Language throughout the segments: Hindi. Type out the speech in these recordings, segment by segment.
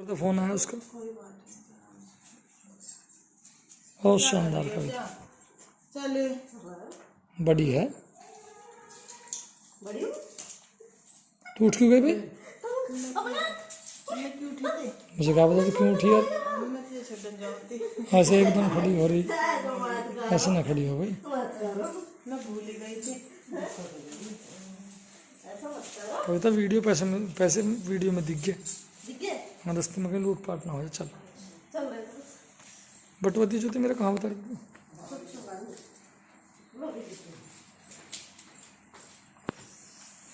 तो फोन आया उसका, बहुत शानदार कविता, बड़ी है। तू उठ क्यों गई भाई? मुझे क्या पता क्यों उठी यार, ऐसे एकदम खड़ी हो रही, ऐसे ना खड़ी हो भाई। कविता वीडियो पैसे वीडियो में दिख गए, रस्ते में कहीं लूट पाट ना हो जाए। चल बटवती जो थी मेरा कहाँ बता रही,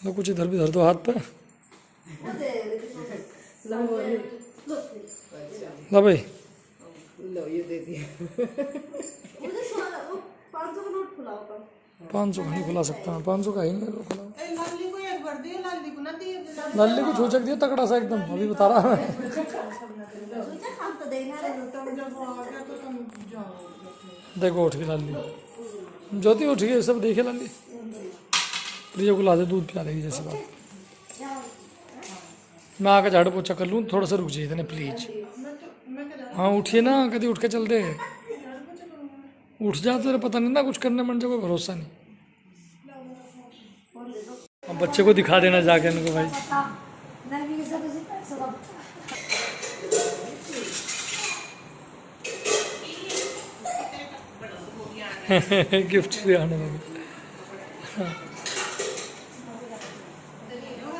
लो कुछ इधर भी धर दो हाथ पे। लो भाई, लो ये दे दिया। 500 का नहीं खुला सकता, 500 का ही नहीं खुला। लाली को छूचक दिया तगड़ा सा एकदम, अभी बता रहा है। देखो उठ गई लाली, ज्योति उठ गई, सब देखे लाली। प्रिया को ला दे, दूध पिला देगी जैसी बात। मैं आकर झाड़ू पोछा कर लूँ, थोड़ा सा रुक जाइए इतने प्लीज। हाँ उठिए ना, कभी उठ के चल दे, उठ जा तो पता नहीं ना कुछ करने मन जो कोई भरोसा नहीं। अब बच्चे को दिखा देना जाके इनको भाई। गिफ्ट भी आने लगे।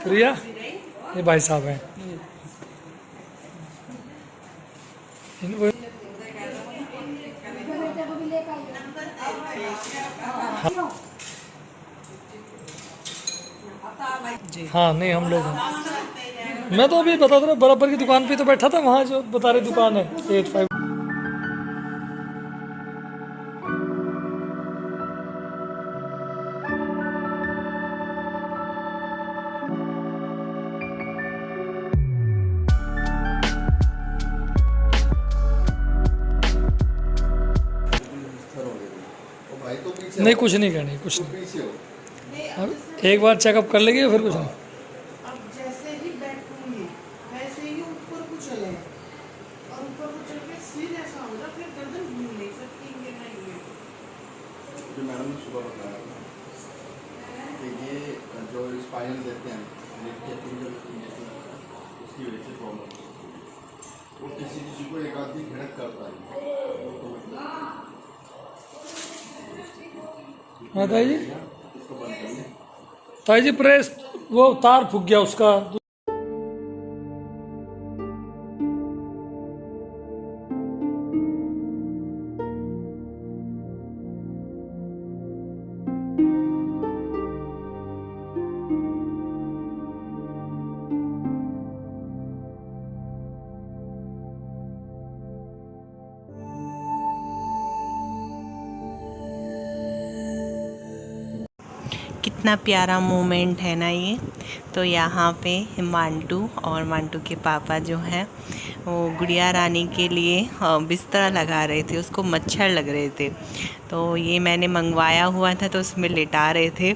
प्रिया ये भाई साहब हैं, हाँ नहीं हम लोग हैं। मैं तो अभी बता दो बराबर की दुकान पे तो बैठा था, वहाँ जो बता रही दुकान है 85। नहीं कुछ नहीं करनी, कुछ नहीं, अब एक बार चेकअप कर लेंगे फिर कुछ नहीं। अब जैसे ही बैठूंगी वैसे ही ऊपर को चले, और ऊपर को चल के सिर ऐसा होगा, फिर गर्दन घूम नहीं सकती। जो मैडम ने सुबह बताया कि ये जो स्पाइनल देते हैं उसकी वजह से प्रॉब्लम, वो किसी को एक आदमी झड़क करता है। हाँ ताई जी, ताई जी प्रेस वो तार फूक गया उसका। कितना प्यारा मोमेंट है ना ये। तो यहाँ पे मांटू और मांटू के पापा जो हैं वो गुड़िया रानी के लिए बिस्तरा लगा रहे थे, उसको मच्छर लग रहे थे। तो ये मैंने मंगवाया हुआ था तो उसमें लेटा रहे थे।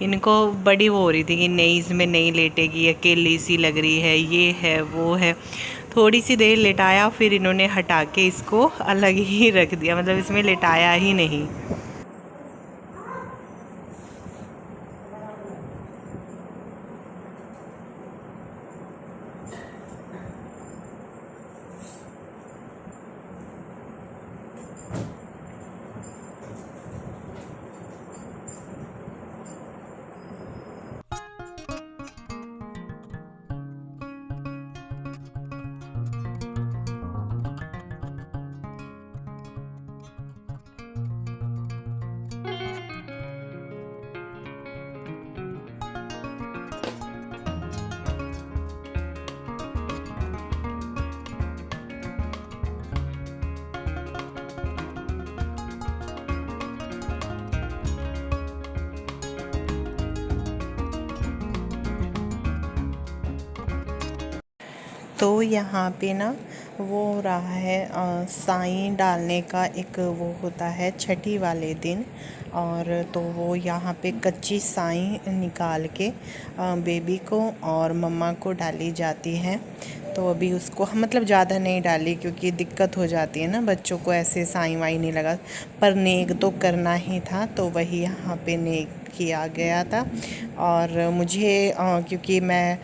इनको बड़ी वो हो रही थी कि नहीं इसमें नहीं लेटेगी, अकेली सी लग रही है, ये है वो है। थोड़ी सी देर लेटाया, फिर इन्होंने हटा के इसको अलग ही रख दिया, मतलब इसमें लेटाया ही नहीं। तो यहाँ पे ना वो हो रहा है साईं डालने का एक वो होता है छठी वाले दिन। और तो वो यहाँ पे कच्ची साईं निकाल के बेबी को और मम्मा को डाली जाती है। तो अभी उसको हम मतलब ज़्यादा नहीं डाली क्योंकि दिक्कत हो जाती है ना बच्चों को, ऐसे साई वाई नहीं लगा, पर नेक तो करना ही था तो वही यहाँ पे नेक किया गया था। और मुझे क्योंकि मैं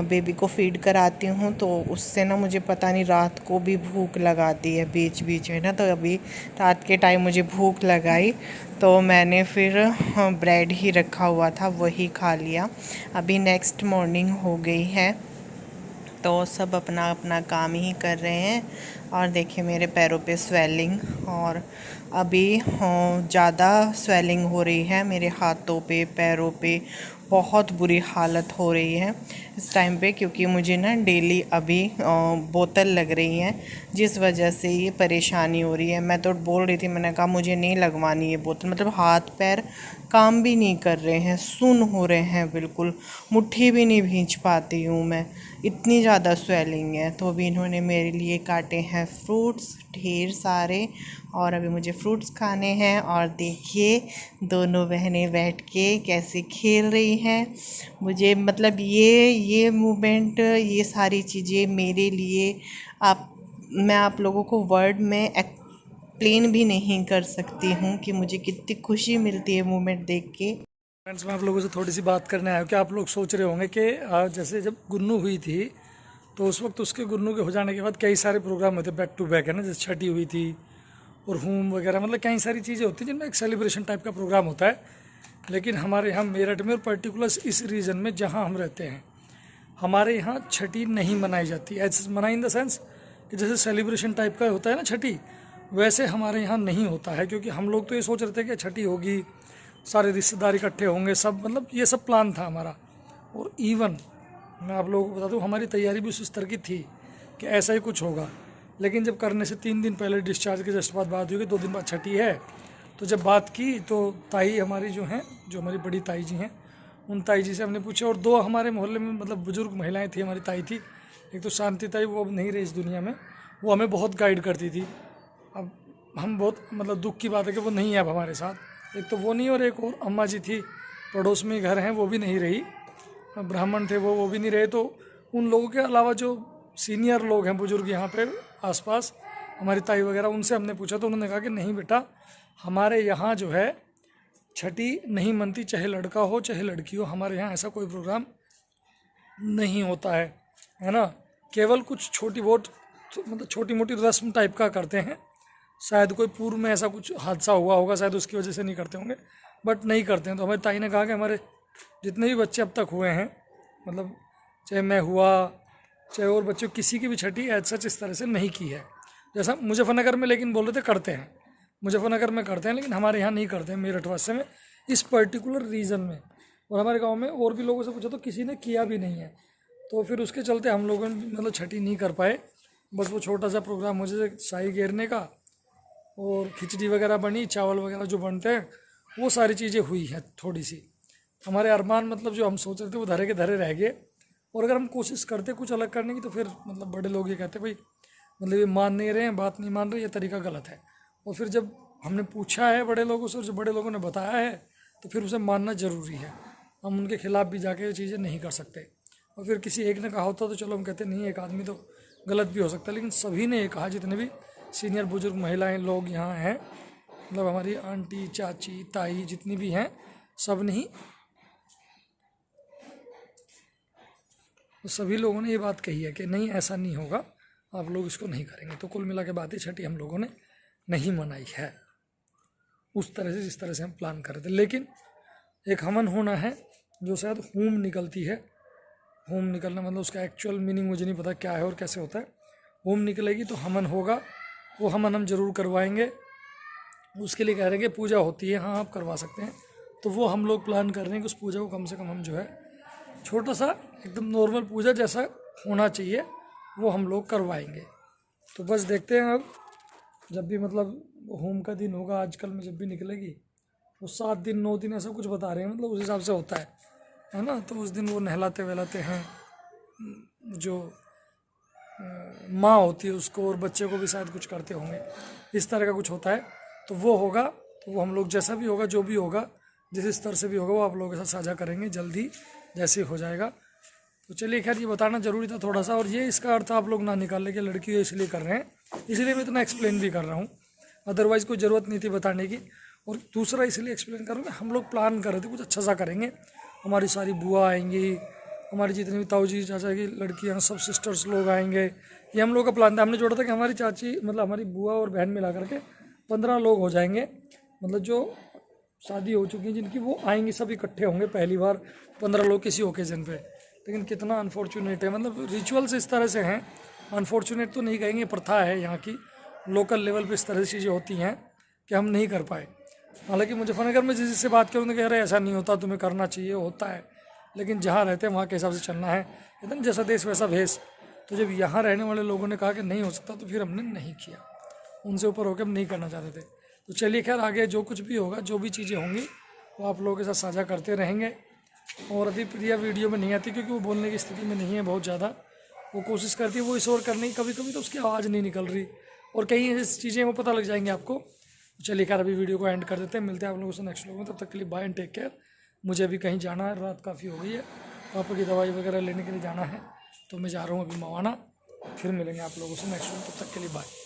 बेबी को फीड कराती हूँ तो उससे ना मुझे पता नहीं रात को भी भूख लगाती है बीच बीच में ना, तो अभी रात के टाइम मुझे भूख लगाई तो मैंने फिर ब्रेड ही रखा हुआ था वही खा लिया। अभी नेक्स्ट मॉर्निंग हो गई है तो सब अपना अपना काम ही कर रहे हैं। और देखिए मेरे पैरों पे स्वेलिंग, और अभी ज़्यादा स्वेलिंग हो रही है मेरे हाथों पे पैरों पे, बहुत बुरी हालत हो रही है इस टाइम पे, क्योंकि मुझे ना डेली अभी बोतल लग रही है जिस वजह से ये परेशानी हो रही है। मैं तो बोल रही थी, मैंने कहा मुझे नहीं लगवानी ये बोतल, मतलब हाथ पैर काम भी नहीं कर रहे हैं, सुन्न हो रहे हैं बिल्कुल, मुट्ठी भी नहीं भींच पाती हूँ मैं, इतनी ज़्यादा स्वेलिंग है। तो अभी इन्होंने मेरे लिए काटे हैं फ्रूट्स ढेर सारे, और अभी मुझे फ्रूट्स खाने हैं। और देखिए दोनों बहनें बैठ के कैसे खेल रही हैं। मुझे मतलब ये मूवमेंट, ये सारी चीज़ें मेरे लिए मैं आप लोगों को वर्ड में एक्सप्लेन भी नहीं कर सकती हूँ कि मुझे कितनी खुशी मिलती है मूवमेंट देख के। फ्रेंड्स, मैं आप लोगों से थोड़ी सी बात करने आया हूँ कि आप लोग सोच रहे होंगे कि जैसे जब गुन्नू हुई थी तो उस वक्त उसके गुन्नू के हो जाने के बाद कई सारे प्रोग्राम होते बैक टू बैक, है ना, जैसे छठी हुई थी और होम वगैरह, मतलब कई सारी चीज़ें होती हैं जिनमें एक सेलिब्रेशन टाइप का प्रोग्राम होता है। लेकिन हमारे यहाँ मेरठ में और पर्टिकुलर इस रीजन में जहाँ हम रहते हैं, हमारे यहाँ छठी नहीं मनाई जाती। ऐसे मनाई इन द सेंस कि जैसे सेलिब्रेशन टाइप का होता है ना छठी, वैसे हमारे यहाँ नहीं होता है। क्योंकि हम लोग तो ये सोच रहे थे कि छठी होगी, सारे रिश्तेदार इकट्ठे होंगे, सब मतलब ये सब प्लान था हमारा। और इवन मैं आप लोगों को बता दूँ हमारी तैयारी भी उस स्तर की थी कि ऐसा ही कुछ होगा। लेकिन जब करने से 3 दिन पहले डिस्चार्ज के जस्ट बाद बात हुई कि 2 दिन बाद छठी है, तो जब बात की तो ताई हमारी जो हैं, जो हमारी बड़ी ताई जी हैं, उन ताई जी से हमने पूछा। और 2 हमारे मोहल्ले में मतलब बुजुर्ग महिलाएं थी, हमारी ताई थी, एक तो शांति ताई, वो अब नहीं रही इस दुनिया में, वो हमें बहुत गाइड करती थी। अब हम बहुत मतलब दुख की बात है कि वो नहीं है अब हमारे साथ। एक तो वो नहीं, और एक और अम्मा जी थी पड़ोस में घर हैं, वो भी नहीं रही, ब्राह्मण थे वो भी नहीं रहे। तो उन लोगों के अलावा जो सीनियर लोग हैं बुजुर्ग यहाँ पे आसपास, हमारी ताई वगैरह, उनसे हमने पूछा तो उन्होंने कहा कि नहीं बेटा, हमारे यहाँ जो है छठी नहीं मनती, चाहे लड़का हो चाहे लड़की हो, हमारे यहाँ ऐसा कोई प्रोग्राम नहीं होता है ना। केवल कुछ छोटी बहुत मतलब छोटी मोटी रस्म टाइप का करते हैं, शायद कोई पूर्व में ऐसा कुछ हादसा हुआ होगा, शायद उसकी वजह से नहीं करते होंगे, बट नहीं करते हैं। तो हमारी ताई ने कहा कि हमारे जितने भी बच्चे अब तक हुए हैं, मतलब चाहे मैं हुआ चाहे और बच्चों, किसी की भी छठी एज सच इस तरह से नहीं की है। जैसा मुजफ्फरनगर में लेकिन बोल रहे थे करते हैं, मुजफ्फरनगर में करते हैं, लेकिन हमारे यहाँ नहीं करते हैं मेरठ वास्ते में, इस पर्टिकुलर रीजन में। और हमारे गांव में और भी लोगों से पूछा तो किसी ने किया भी नहीं है। तो फिर उसके चलते हम लोगों ने मतलब छठी नहीं कर पाए। बस वो छोटा सा प्रोग्राम हो जैसे शाही घेरने का, और खिचड़ी वगैरह बनी, चावल वगैरह जो बनते हैं, वो सारी चीज़ें हुई हैं थोड़ी सी। हमारे अरमान मतलब जो हम सोच रहे थे वो धरे के धरे रह गए। और अगर हम कोशिश करते कुछ अलग करने की तो फिर मतलब बड़े लोग ये कहते भाई मतलब ये मान नहीं रहे हैं, बात नहीं मान रहे, ये तरीका गलत है। और फिर जब हमने पूछा है बड़े लोगों से और जो बड़े लोगों ने बताया है तो फिर उसे मानना ज़रूरी है। हम उनके खिलाफ़ भी जाके ये चीज़ें नहीं कर सकते। और फिर किसी एक ने कहा होता तो चलो हम कहते नहीं, एक आदमी तो गलत भी हो सकता है, लेकिन सभी ने ये कहा, जितने भी सीनियर बुजुर्ग महिलाएं लोग यहाँ हैं, मतलब हमारी आंटी चाची ताई जितनी भी हैं, सब ने ही, तो सभी लोगों ने ये बात कही है कि नहीं ऐसा नहीं होगा, आप लोग इसको नहीं करेंगे। तो कुल मिला के बात ही छठी हम लोगों ने नहीं मनाई है उस तरह से जिस तरह से हम प्लान कर रहे थे। लेकिन एक हवन होना है जो शायद होम निकलती है, होम निकलना मतलब उसका एक्चुअल मीनिंग मुझे नहीं पता क्या है और कैसे होता है। होम निकलेगी तो हमन होगा, वो हमन हम जरूर करवाएंगे। उसके लिए कह रहे हैं कि पूजा होती है, हाँ आप करवा सकते हैं, तो वो हम लोग प्लान कर रहे हैं कि उस पूजा को कम से कम हम जो है छोटा सा एकदम नॉर्मल पूजा जैसा होना चाहिए वो हम लोग करवाएंगे। तो बस देखते हैं, अब जब भी मतलब होम का दिन होगा, आजकल में जब भी निकलेगी वो 7 दिन 9 दिन ऐसा कुछ बता रहे हैं, मतलब उस हिसाब से होता है ना। तो उस दिन वो नहलाते वहलाते हैं, जो माँ होती है उसको, और बच्चे को भी शायद कुछ करते होंगे, इस तरह का कुछ होता है। तो वो होगा, तो वो हम लोग जैसा भी होगा, जो भी होगा, जिस स्तर से भी होगा, वो आप लोगों के साथ साझा करेंगे जल्दी जैसे हो जाएगा। तो चलिए खैर ये बताना ज़रूरी था थोड़ा सा। और ये इसका अर्थ आप लोग ना निकाल ले कि लड़की इसलिए कर रहे हैं, इसलिए मैं इतना एक्सप्लेन भी कर रहा हूँ, अदरवाइज़ कोई ज़रूरत नहीं थी बताने की। और दूसरा इसलिए एक्सप्लेन कर रहा हूँ कि हम लोग प्लान कर रहे थे कुछ अच्छा सा करेंगे, हमारी सारी बुआ आएंगी, हमारी जितनी भी ताऊ जी चाचा की लड़कियाँ सब सिस्टर्स लोग आएंगे, ये हम लोग का प्लान था। हमने जोड़ा था कि हमारी चाची मतलब हमारी बुआ और बहन मिला करके 15 लोग हो जाएंगे, मतलब जो शादी हो चुकी है जिनकी, वो आएंगे, सब इकट्ठे होंगे पहली बार 15 लोग किसी ओकेजन पे। लेकिन कितना अनफॉर्चुनेट है, मतलब रिचुअल्स इस तरह से हैं, अनफॉर्चुनेट तो नहीं कहेंगे, प्रथा है यहाँ की, लोकल लेवल पे इस तरह से चीज़ें होती हैं कि हम नहीं कर पाए। हालांकि मुजफ्फरनगर में जिससे बात करूँ तो कह रहे ऐसा नहीं होता, तुम्हें करना चाहिए, होता है, लेकिन जहाँ रहते हैं वहाँ के हिसाब से चलना है, कहते हैं जैसा देश वैसा भेष। तो जब यहाँ रहने वाले लोगों ने कहा कि नहीं हो सकता तो फिर हमने नहीं किया, उनसे ऊपर होकर हम नहीं करना चाहते थे। तो चलिए खैर आगे जो कुछ भी होगा, जो भी चीज़ें होंगी वो आप लोगों के साथ साझा करते रहेंगे। और अभी प्रिया वीडियो में नहीं आती क्योंकि वो बोलने की स्थिति में नहीं है बहुत ज़्यादा, वो कोशिश करती है वो इस और करने की, कभी कभी तो उसकी आवाज़ नहीं निकल रही, और कई ऐसी चीज़ें वो पता लग जाएंगी आपको। चलिए खैर अभी वीडियो को एंड कर देते हैं, मिलते हैं आप लोगों से नेक्स्ट व्लॉग में, तब तक के लिए बाय एंड टेक केयर। मुझे अभी कहीं जाना है, रात काफ़ी हो गई है, पापा की दवाई वगैरह लेने के लिए जाना है, तो मैं जा रहा हूँ अभी मवाना। फिर मिलेंगे आप लोगों से नेक्स्ट व्लॉग, तब तक के लिए बाय।